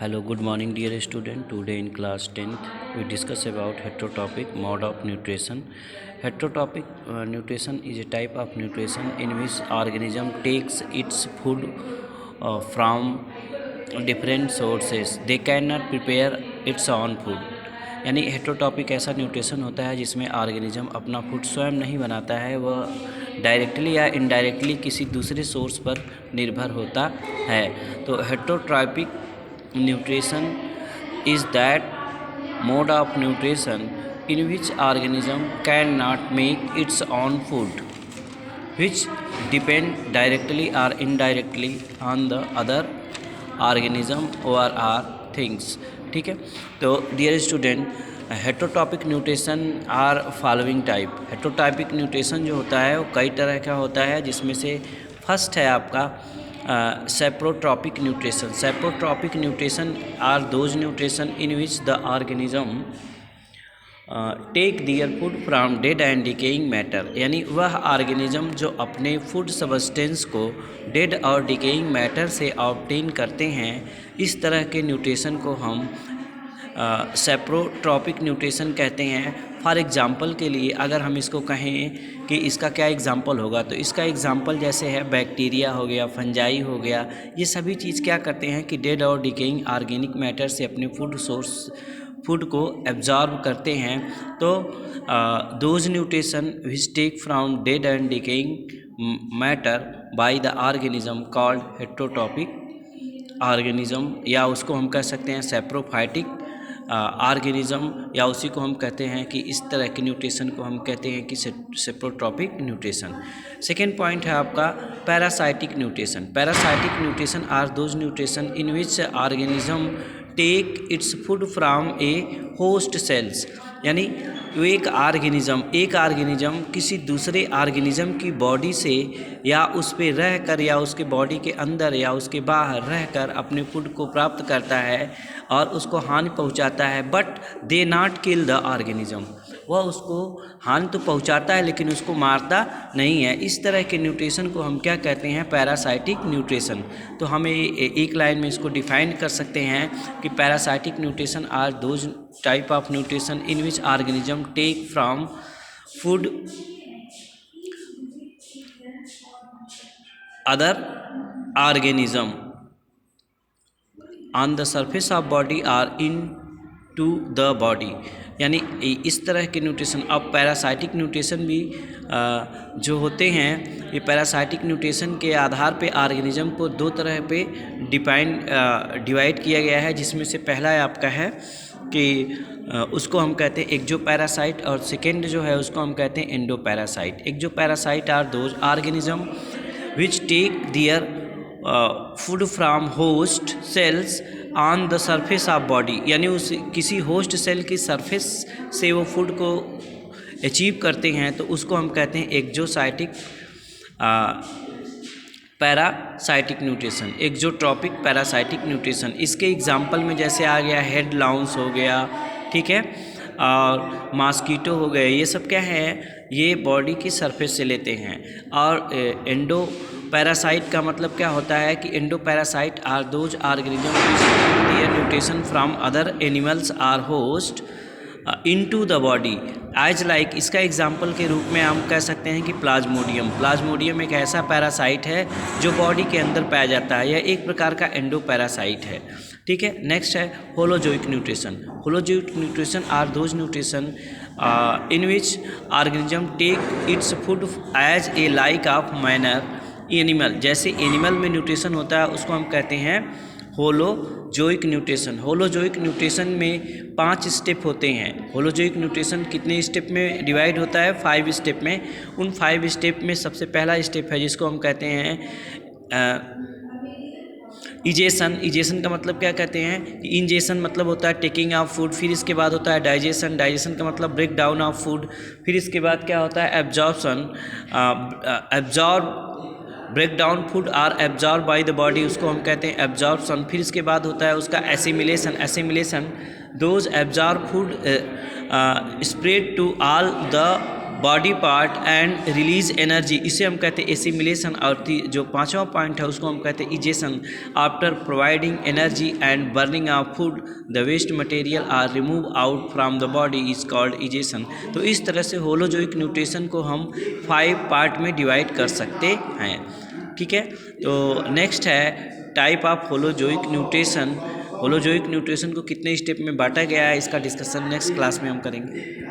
Hello, good morning, dear student. Today in class 10th, we discuss about heterotopic mode of nutrition. Heterotopic nutrition is a type of nutrition in which organism takes its food from different sources. They cannot prepare its own food. यानी हेटेरोटॉपिक ऐसा nutrition होता है जिसमें organism अपना food स्वयं नहीं बनाता है, वह डायरेक्टली या इनडायरेक्टली किसी दूसरे सोर्स पर निर्भर होता है। तो हेटेरोटॉपिक nutrition is that mode of nutrition in which organism cannot make its own food, which depend directly or indirectly on the other organism or things। ठीक है, तो dear student, heterotrophic nutrition are following type. Heterotrophic nutrition जो होता है वो कई तरह का होता है, जिसमें से फर्स्ट है आपका saprotrophic nutrition. Saprotrophic nutrition are those nutrition in which the organism take their food from dead and decaying matter. यानी वह ऑर्गेनिज्म जो अपने फूड सबस्टेंस को डेड और डिकेइंग मैटर से ऑब्टेन करते हैं, इस तरह के न्यूट्रिशन को हम सेप्रोट्रॉपिक न्यूट्रिशन कहते हैं। फॉर एग्ज़ाम्पल के लिए अगर हम इसको कहें कि इसका क्या एग्ज़ाम्पल होगा, तो इसका एग्ज़ाम्पल जैसे है बैक्टीरिया हो गया, फंजाई हो गया। ये सभी चीज़ क्या करते हैं कि डेड और डिकेइंग ऑर्गेनिक मैटर से अपने फूड को एब्जॉर्ब करते हैं। तो those nutrition which take from dead and decaying matter by the organism called heterotrophic organism, या उसको हम कह सकते हैं सेप्रोफाइटिक ऑर्गेनिज्म, या उसी को हम कहते हैं कि इस तरह के न्यूट्रिशन को हम कहते हैं कि सेप्रोट्रॉपिक न्यूट्रिशन। सेकेंड पॉइंट है आपका parasitic nutrition. Parasitic nutrition are those nutrition in which organism take its food from a host cells. यानी एक ऑर्गेनिज्म किसी दूसरे ऑर्गेनिज्म की बॉडी से या उस पर रह कर या उसके बॉडी के अंदर या उसके बाहर रह कर अपने फूड को प्राप्त करता है और उसको हानि पहुंचाता है, but they not kill the organism. वह उसको हानि तो पहुंचाता है लेकिन उसको मारता नहीं है। इस तरह के न्यूट्रिशन को हम क्या कहते हैं? Parasitic nutrition. तो हमें एक लाइन में इसको डिफाइन कर सकते हैं कि parasitic nutrition are those type of nutrition in which organism take from food other organism on the surface of body or into the body. यानी इस तरह के न्यूट्रिशन। अब पैरासाइटिक न्यूट्रिशन भी जो होते हैं, ये पैरासाइटिक न्यूट्रिशन के आधार पे ऑर्गेनिज्म को दो तरह पे डिवाइड किया गया है, जिसमें से पहला आपका है कि उसको हम कहते हैं एक्जो पैरासाइट, और सेकेंड जो है उसको हम कहते हैं endoparasite. Ectoparasite are those organism which take their food from host cells on the surface of body. यानी उस किसी होस्ट सेल की सरफेस से वो फूड को अचीव करते हैं, तो उसको हम कहते हैं एक्जोसाइटिक पैरासाइटिक न्यूट्रिशन, एक्जोट्रॉपिक पैरासाइटिक न्यूट्रिशन। इसके एग्जांपल में जैसे आ गया हेड लाउंस हो गया, ठीक है, और मॉस्किटो हो गए। ये सब क्या है? ये बॉडी की सरफेस से लेते हैं। और एंडो पैरासाइट का मतलब क्या होता है कि endoparasite are those organism their nutrition from other animals or host into the body as like. इसका एग्जांपल के रूप में हम कह सकते हैं कि प्लाज्मोडियम। प्लाज्मोडियम एक ऐसा पैरासाइट है जो बॉडी के अंदर पाया जाता है। यह एक प्रकार का एंडो पैरासाइट है, ठीक है। नेक्स्ट है holozoic nutrition. Holozoic nutrition are those nutrition in which organism take its food as a like of manner animal. जैसे एनिमल में न्यूट्रिशन होता है उसको हम कहते हैं होलोजोइक न्यूट्रिशन। होलोजोइक न्यूट्रिशन में 5 स्टेप होते हैं। होलोजोइक न्यूट्रिशन कितने स्टेप में डिवाइड होता है? 5 स्टेप में। उन 5 स्टेप में सबसे पहला स्टेप है जिसको हम कहते हैं इजेशन। इजेशन का मतलब क्या कहते हैं? इंजेशन मतलब होता है टेकिंग ऑफ फूड। फिर इसके बाद होता है डाइजेशन। डाइजेशन का मतलब ब्रेक डाउन ऑफ फूड। फिर इसके बाद क्या होता है? Absorption. Break down food are absorb by the body, उसको हम कहते हैं एब्जॉर्प्शन। फिर इसके बाद होता है उसका assimilation. Assimilation those absorb food spread to all the body part and release energy, इसे हम कहते हैं एसिमिलेशन। और जो पांचवा पॉइंट है उसको हम कहते हैं egestion. After providing energy and burning of food the waste material are remove out from the body is called egestion. तो इस तरह से होलोजोइक न्यूट्रिशन को हम 5 पार्ट में डिवाइड कर सकते हैं। ठीक है, तो नेक्स्ट है type of holozoic nutrition. Holozoic nutrition को कितने स्टेप में बांटा गया है, इसका डिस्कशन नेक्स्ट क्लास में हम करेंगे।